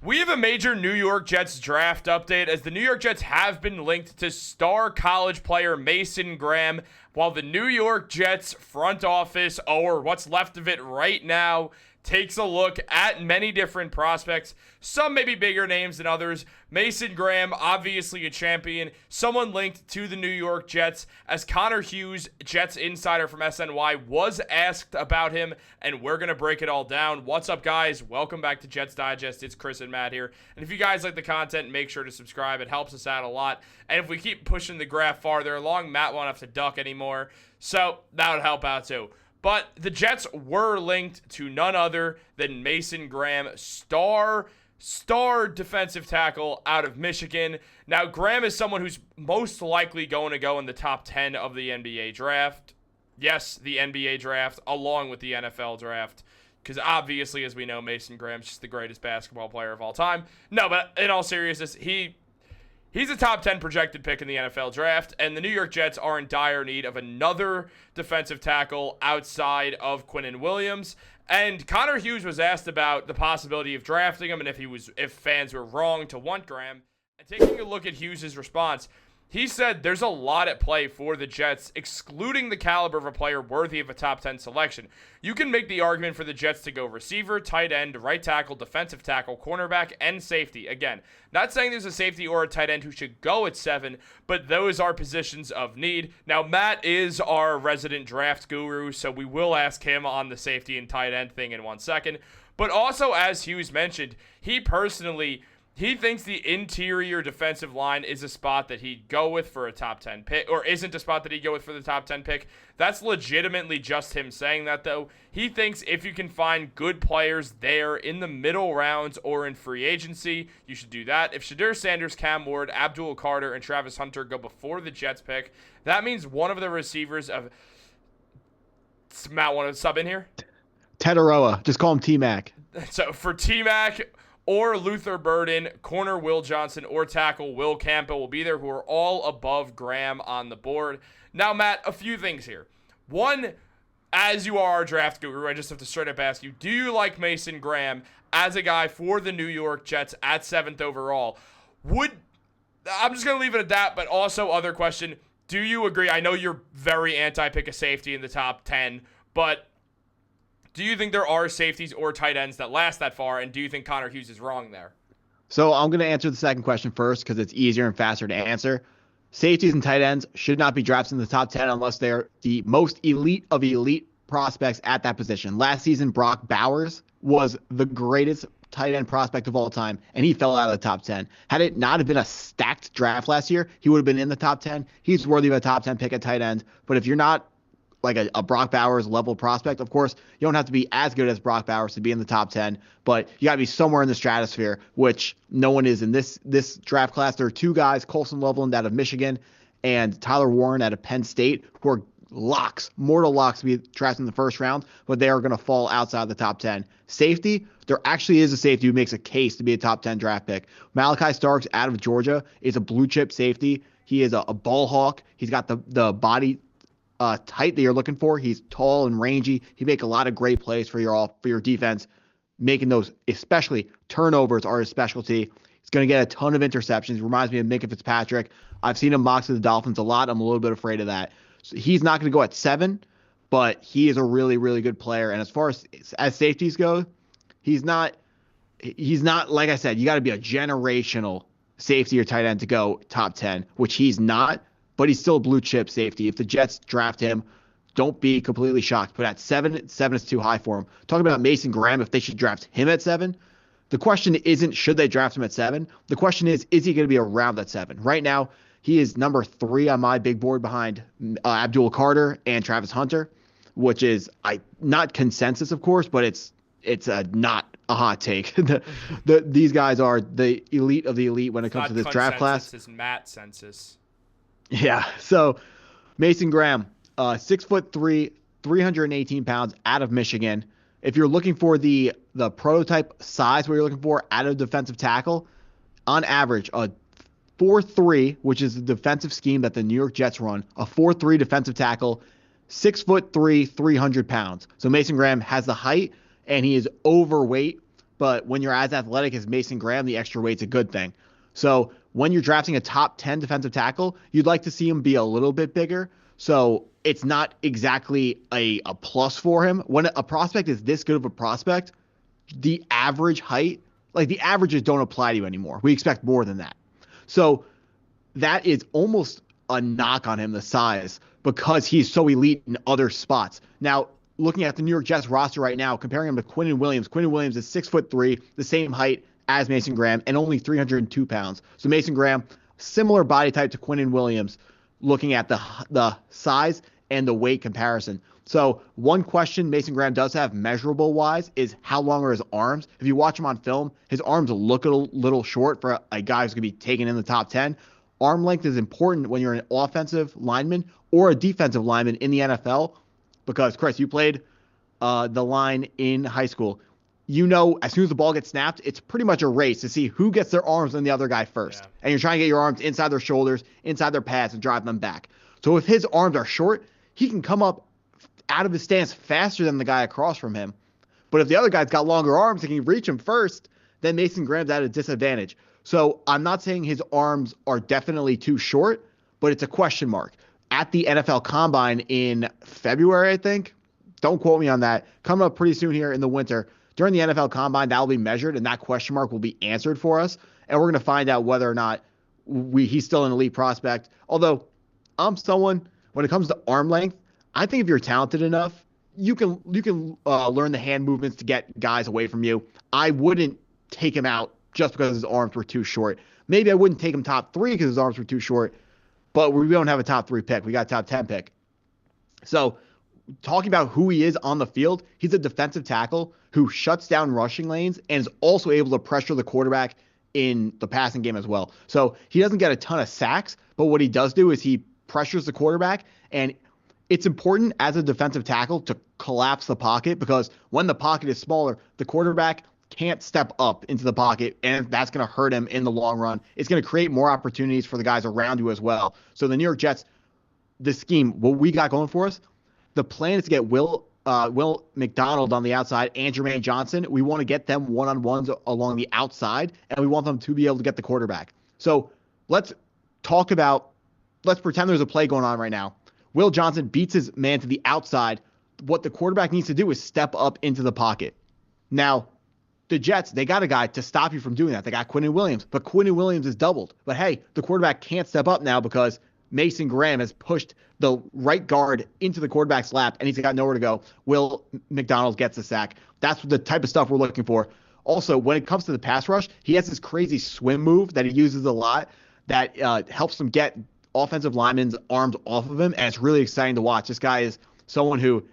We have a major New York Jets draft update as the New York Jets have been linked to star college player Mason Graham, while the New York Jets front office, or what's left of it right now, takes a look at many different prospects. Some may be bigger names than others. Mason Graham, obviously a champion, someone linked to the New York Jets, as Connor Hughes, Jets insider from SNY, was asked about him, and we're going to break it all down. What's up, guys? Welcome back to Jets Digest. It's Chris and Matt here. And if you guys like the content, make sure to subscribe. It helps us out a lot. And if we keep pushing the graph farther along, Matt won't have to duck anymore, so that would help out too. But the Jets were linked to none other than Mason Graham, star defensive tackle out of Michigan. Now, Graham is someone who's most likely going to go in the top 10 of the NBA draft. Yes, the NBA draft, along with the NFL draft. Because obviously, as we know, Mason Graham's just the greatest basketball player of all time. No, but in all seriousness, He's a top 10 projected pick in the NFL draft, and the New York Jets are in dire need of another defensive tackle outside of Quinnen Williams. And Connor Hughes was asked about the possibility of drafting him and if fans were wrong to want Graham. And taking a look at Hughes' response, he said there's a lot at play for the Jets, excluding the caliber of a player worthy of a top 10 selection. You can make the argument for the Jets to go receiver, tight end, right tackle, defensive tackle, cornerback, and safety. Again, not saying there's a safety or a tight end who should go at 7, but those are positions of need. Now, Matt is our resident draft guru, so we will ask him on the safety and tight end thing in 1 second. But also, as Hughes mentioned, he thinks the interior defensive line is a spot that he'd go with for a top 10 pick, or isn't a spot that he'd go with for the top 10 pick. That's legitimately just him saying that, though. He thinks if you can find good players there in the middle rounds or in free agency, you should do that. If Shadur Sanders, Cam Ward, Abdul Carter, and Travis Hunter go before the Jets pick, that means one of the receivers of... Matt, want to sub in here? Tetaroa. Just call him T-Mac. So for T-Mac... or Luther Burden, corner Will Johnson, or tackle Will Campbell will be there, who are all above Graham on the board. Now, Matt, a few things here. One, as you are our draft guru, I just have to straight up ask you, do you like Mason Graham as a guy for the New York Jets at 7th overall? I'm just going to leave it at that, but also other question, do you agree? I know you're very anti-pick a safety in the top 10, but do you think there are safeties or tight ends that last that far, and do you think Connor Hughes is wrong there? So I'm going to answer the second question first because it's easier and faster to answer. Safeties and tight ends should not be drafted in the top 10 unless they're the most elite of elite prospects at that position. Last season, Brock Bowers was the greatest tight end prospect of all time, and he fell out of the top 10. Had it not have been a stacked draft last year, he would have been in the top 10. He's worthy of a top 10 pick at tight end. But if you're not like a Brock Bowers level prospect, of course, you don't have to be as good as Brock Bowers to be in the top 10, but you got to be somewhere in the stratosphere, which no one is in this draft class. There are two guys, Colson Loveland out of Michigan and Tyler Warren out of Penn State, who are mortal locks to be drafted in the first round, but they are going to fall outside the top 10. Safety, there actually is a safety who makes a case to be a top 10 draft pick. Malachi Starks out of Georgia is a blue chip safety. He is a ball hawk. He's got the body type that you're looking for. He's tall and rangy. He make a lot of great plays for your defense. Making those, especially turnovers, are his specialty. He's going to get a ton of interceptions. Reminds me of Minka Fitzpatrick. I've seen him mock to the Dolphins a lot. I'm a little bit afraid of that. So he's not going to go at 7, but he is a really, really good player. And as far as safeties go, he's not like I said, you got to be a generational safety or tight end to go top 10, which he's not. But he's still a blue chip safety. If the Jets draft him, don't be completely shocked. But at 7 is too high for him. Talking about Mason Graham, if they should draft him at 7, the question isn't should they draft him at 7. The question is he going to be around at 7? Right now, he is number 3 on my big board behind Abdul Carter and Travis Hunter, which is not consensus, of course, but it's not a hot take. These guys are the elite of the elite when it comes to this draft class. It's Matt census. Yeah. So Mason Graham, 6'3", 318 pounds, out of Michigan. If you're looking for the prototype size, what you're looking for out of defensive tackle, on average, a 4'3", which is the defensive scheme that the New York Jets run, a 4'3" defensive tackle, 6'3", 300 pounds. So Mason Graham has the height, and he is overweight, but when you're as athletic as Mason Graham, the extra weight's a good thing. So when you're drafting a top 10 defensive tackle, you'd like to see him be a little bit bigger. So it's not exactly a plus for him. When a prospect is this good of a prospect, the average height, like the averages don't apply to you anymore. We expect more than that. So that is almost a knock on him, the size, because he's so elite in other spots. Now, looking at the New York Jets roster right now, comparing him to Quinnen Williams is 6'3", the same height as Mason Graham, and only 302 pounds. So Mason Graham, similar body type to Quinnen Williams, looking at the size and the weight comparison. So one question Mason Graham does have measurable-wise is how long are his arms? If you watch him on film, his arms look a little short for a guy who's going to be taken in the top 10. Arm length is important when you're an offensive lineman or a defensive lineman in the NFL because, Chris, you played the line in high school. You know, as soon as the ball gets snapped, it's pretty much a race to see who gets their arms on the other guy first. Yeah. And you're trying to get your arms inside their shoulders, inside their pads, and drive them back. So if his arms are short, he can come up out of his stance faster than the guy across from him. But if the other guy's got longer arms and can reach him first, then Mason Graham's at a disadvantage. So I'm not saying his arms are definitely too short, but it's a question mark. At the NFL Combine in February, I think, don't quote me on that, coming up pretty soon here in the winter, during the NFL Combine, that will be measured, and that question mark will be answered for us. And we're going to find out whether or not he's still an elite prospect. Although I'm someone, when it comes to arm length, I think if you're talented enough, you can learn the hand movements to get guys away from you. I wouldn't take him out just because his arms were too short. Maybe I wouldn't take him top 3 because his arms were too short, but we don't have a top 3 pick. We got a top 10 pick. So talking about who he is on the field, he's a defensive tackle who shuts down rushing lanes and is also able to pressure the quarterback in the passing game as well. So he doesn't get a ton of sacks, but what he does do is he pressures the quarterback, and it's important as a defensive tackle to collapse the pocket because when the pocket is smaller, the quarterback can't step up into the pocket, and that's going to hurt him in the long run. It's going to create more opportunities for the guys around you as well. So the New York Jets, the scheme, what we got going for us, the plan is to get Will McDonald on the outside and Jermaine Johnson. We want to get them one-on-ones along the outside, and we want them to be able to get the quarterback. So let's pretend there's a play going on right now. Will Johnson beats his man to the outside. What the quarterback needs to do is step up into the pocket. Now, the Jets, they got a guy to stop you from doing that. They got Quinnen Williams, but Quinnen Williams is doubled. But hey, the quarterback can't step up now because Mason Graham has pushed the right guard into the quarterback's lap, and he's got nowhere to go. Will McDonald gets the sack. That's the type of stuff we're looking for. Also, when it comes to the pass rush, he has this crazy swim move that he uses a lot that helps him get offensive linemen's arms off of him, and it's really exciting to watch. This guy is someone who,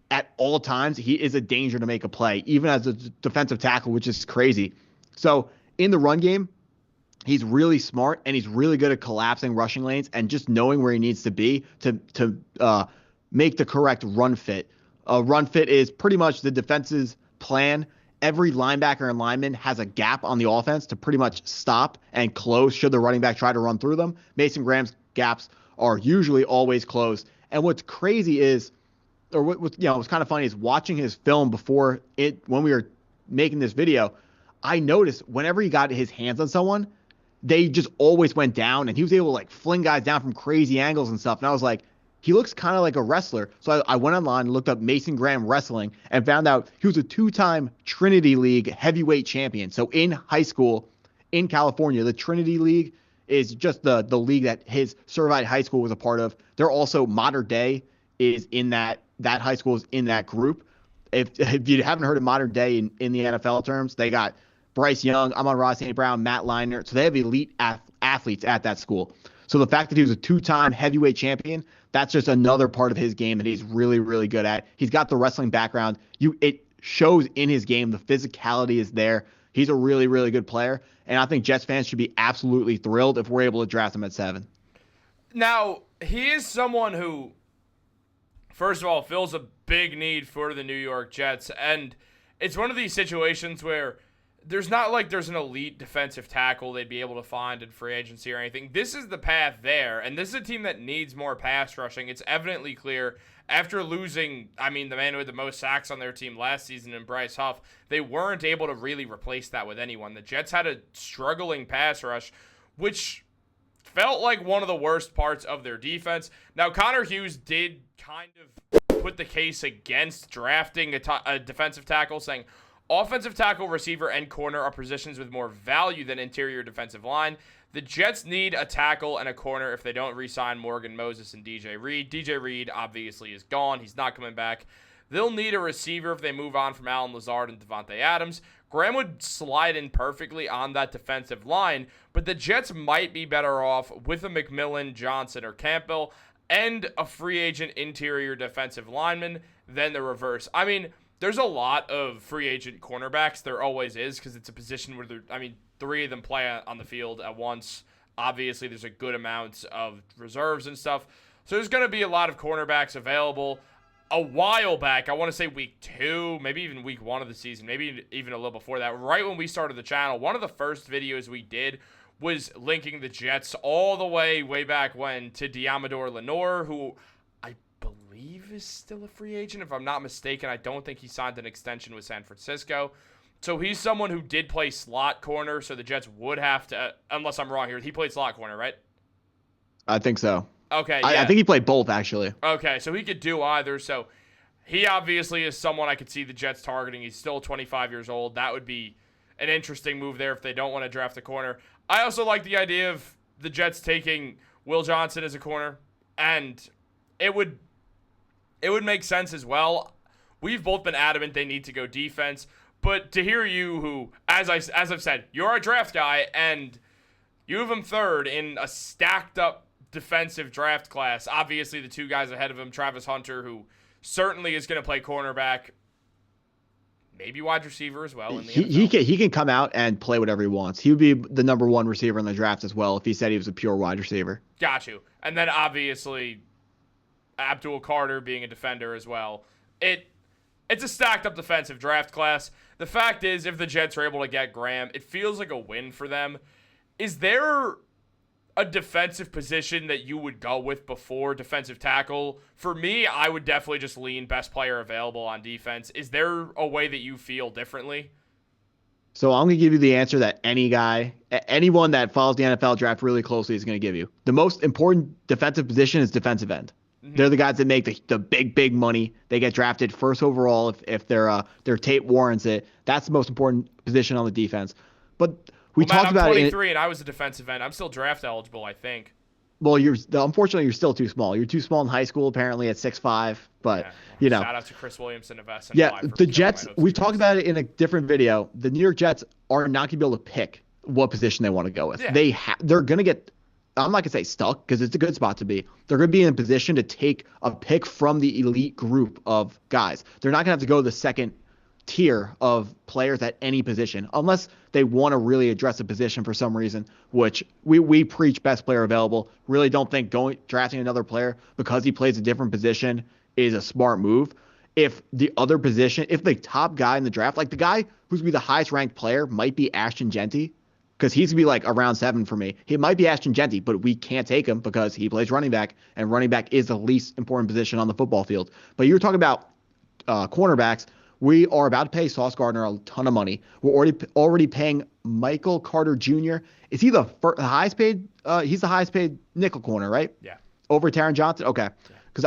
at all times, he is a danger to make a play, even as a defensive tackle, which is crazy. So in the run game, he's really smart, and he's really good at collapsing rushing lanes and just knowing where he needs to be to make the correct run fit. A run fit is pretty much the defense's plan. Every linebacker and lineman has a gap on the offense to pretty much stop and close should the running back try to run through them. Mason Graham's gaps are usually always closed. And what's crazy is, or what's kind of funny is watching his film before when we were making this video, I noticed whenever he got his hands on someone, they just always went down, and he was able to fling guys down from crazy angles and stuff. And I was like, he looks kind of like a wrestler. So I went online and looked up Mason Graham wrestling and found out he was a 2-time Trinity League heavyweight champion. So in high school in California, the Trinity League is just the league that his Servite High School was a part of. They're also Modern Day is in that high school is in that group. If you haven't heard of Modern Day in the NFL terms, they got Bryce Young, Amon-Ra St. Brown, Matt Leinart. So they have elite athletes at that school. So the fact that he was a 2-time heavyweight champion, that's just another part of his game that he's really, really good at. He's got the wrestling background. It shows in his game. The physicality is there. He's a really, really good player. And I think Jets fans should be absolutely thrilled if we're able to draft him at 7. Now, he is someone who, first of all, fills a big need for the New York Jets. And it's one of these situations where there's not like there's an elite defensive tackle they'd be able to find in free agency or anything. This is the path there, and this is a team that needs more pass rushing. It's evidently clear after losing, I mean, the man who had the most sacks on their team last season in Bryce Huff, they weren't able to really replace that with anyone. The Jets had a struggling pass rush, which felt like one of the worst parts of their defense. Now, Connor Hughes did kind of put the case against drafting a defensive tackle, saying offensive tackle, receiver, and corner are positions with more value than interior defensive line. The Jets need a tackle and a corner if they don't re-sign Morgan Moses and DJ Reed. DJ Reed obviously is gone. He's not coming back. They'll need a receiver if they move on from Allen Lazard and Devontae Adams. Graham would slide in perfectly on that defensive line, but the Jets might be better off with a McMillan, Johnson, or Campbell and a free agent interior defensive lineman than the reverse. I mean, there's a lot of free agent cornerbacks. There always is, because it's a position where three of them play on the field at once. Obviously, there's a good amount of reserves and stuff. So there's going to be a lot of cornerbacks available. A while back, I want to say week 2, maybe even week 1 of the season, maybe even a little before that, right when we started the channel, one of the first videos we did was linking the Jets all the way back when to Diamador Lenore, who I believe is still a free agent. If I'm not mistaken, I don't think he signed an extension with San Francisco. So he's someone who did play slot corner, so the Jets would have to, unless I'm wrong here, he played slot corner, right? I think so. Okay, yeah. I think he played both, actually. Okay, so he could do either. So he obviously is someone I could see the Jets targeting. He's still 25 years old. That would be an interesting move there if they don't want to draft a corner. I also like the idea of the Jets taking Will Johnson as a corner, and it would make sense as well. We've both been adamant they need to go defense, but to hear you, who, as I've said, you're a draft guy, and you have him third in a stacked up defensive draft class. Obviously, the two guys ahead of him, Travis Hunter, who certainly is going to play cornerback, maybe wide receiver as well. In the NFL. He can come out and play whatever he wants. He would be the number 1 receiver in the draft as well if he said he was a pure wide receiver. Got you. And then obviously Abdul Carter being a defender as well. It's a stacked up defensive draft class. The fact is, if the Jets are able to get Graham, it feels like a win for them. Is there a defensive position that you would go with before defensive tackle? For me, I would definitely just lean best player available on defense. Is there a way that you feel differently? So I'm going to give you the answer that anyone that follows the NFL draft really closely is going to give you. The most important defensive position is defensive end. Mm-hmm. They're the guys that make the big money. They get drafted first overall if their tape warrants it. That's the most important position on the defense. But talked about it. I'm 23 and I was a defensive end. I'm still draft eligible, I think. Well, unfortunately you're still too small. You're too small in high school, apparently at 6'5". But shout out to Chris Williams and Nevessa. Yeah, the Jets. We talked about it in a different video. The New York Jets are not going to be able to pick what position they want to go with. Yeah. They're going to get. I'm not going to say stuck because it's a good spot to be. They're going to be in a position to take a pick from the elite group of guys. They're not going to have to go to the second tier of players at any position unless they want to really address a position for some reason, which we preach best player available. Really don't think drafting another player because he plays a different position is a smart move. If the top guy in the draft, like the guy who's going to be the highest ranked player might be Ashton Genty, because he's going to be like around 7 for me. He might be Ashton Genty, but we can't take him because he plays running back, and running back is the least important position on the football field. But you're talking about cornerbacks. We are about to pay Sauce Gardner a ton of money. We're already paying Michael Carter Jr. Is he the highest paid? He's the highest paid nickel corner, right? Yeah. Over Taron Johnson? Okay. Because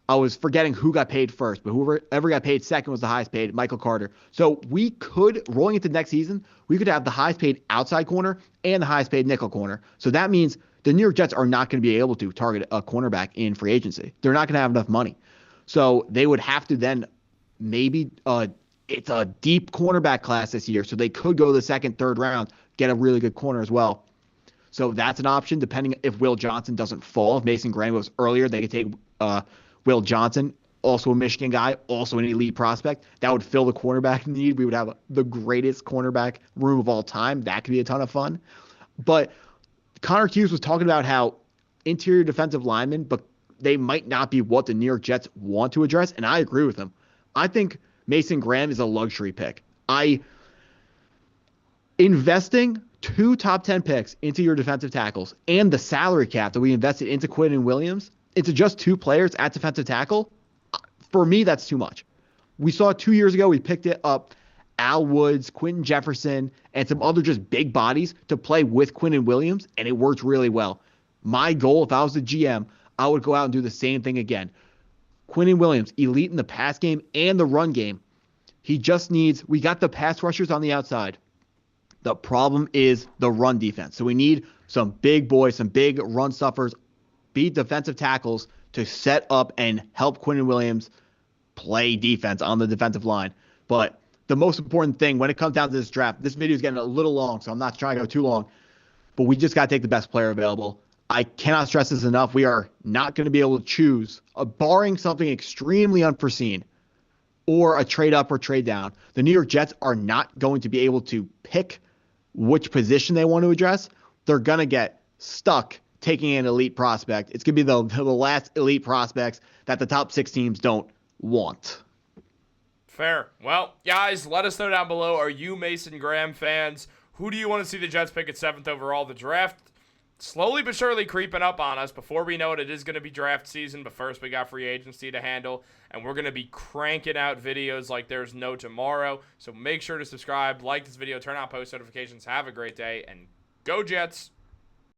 I was forgetting who got paid first, but whoever got paid second was the highest paid, Michael Carter. So we could, rolling into next season, we could have the highest paid outside corner and the highest paid nickel corner. So that means the New York Jets are not going to be able to target a cornerback in free agency. They're not going to have enough money. So they would have to then maybe it's a deep cornerback class this year. So they could go the second, third round, get a really good corner as well. So that's an option depending if Will Johnson doesn't fall. If Mason Graham goes earlier, they could take Will Johnson, also a Michigan guy, also an elite prospect. That would fill the cornerback need. We would have the greatest cornerback room of all time. That could be a ton of fun. But Connor Hughes was talking about how interior defensive linemen, but they might not be what the New York Jets want to address, and I agree with him. I think Mason Graham is a luxury pick. Investing 2 top 10 picks into your defensive tackles and the salary cap that we invested into Quinnen Williams, into just 2 players at defensive tackle, for me, that's too much. We saw 2 years ago, we picked it up Al Woods, Quentin Jefferson, and some other just big bodies to play with Quinnen Williams, and it worked really well. My goal, if I was the GM, I would go out and do the same thing again. Quinnen Williams, elite in the pass game and the run game. He just needs, we got the pass rushers on the outside. The problem is the run defense. So we need some big boys, some big run stuffers, beat defensive tackles to set up and help Quinnen Williams play defense on the defensive line. But the most important thing when it comes down to this draft, this video is getting a little long, so I'm not trying to go too long, but we just got to take the best player available. I cannot stress this enough. We are not going to be able to choose, barring something extremely unforeseen, or a trade up or trade down. The New York Jets are not going to be able to pick which position they want to address. They're going to get stuck taking an elite prospect. It's going to be the last elite prospects that the top 6 teams don't want. Fair. Well, guys, let us know down below. Are you Mason Graham fans? Who do you want to see the Jets pick at 7th overall? The draft slowly but surely creeping up on us. Before we know it, it is going to be draft season, but first we got free agency to handle, and we're going to be cranking out videos like there's no tomorrow. So make sure to subscribe, like this video, turn on post notifications. Have a great day, and go Jets!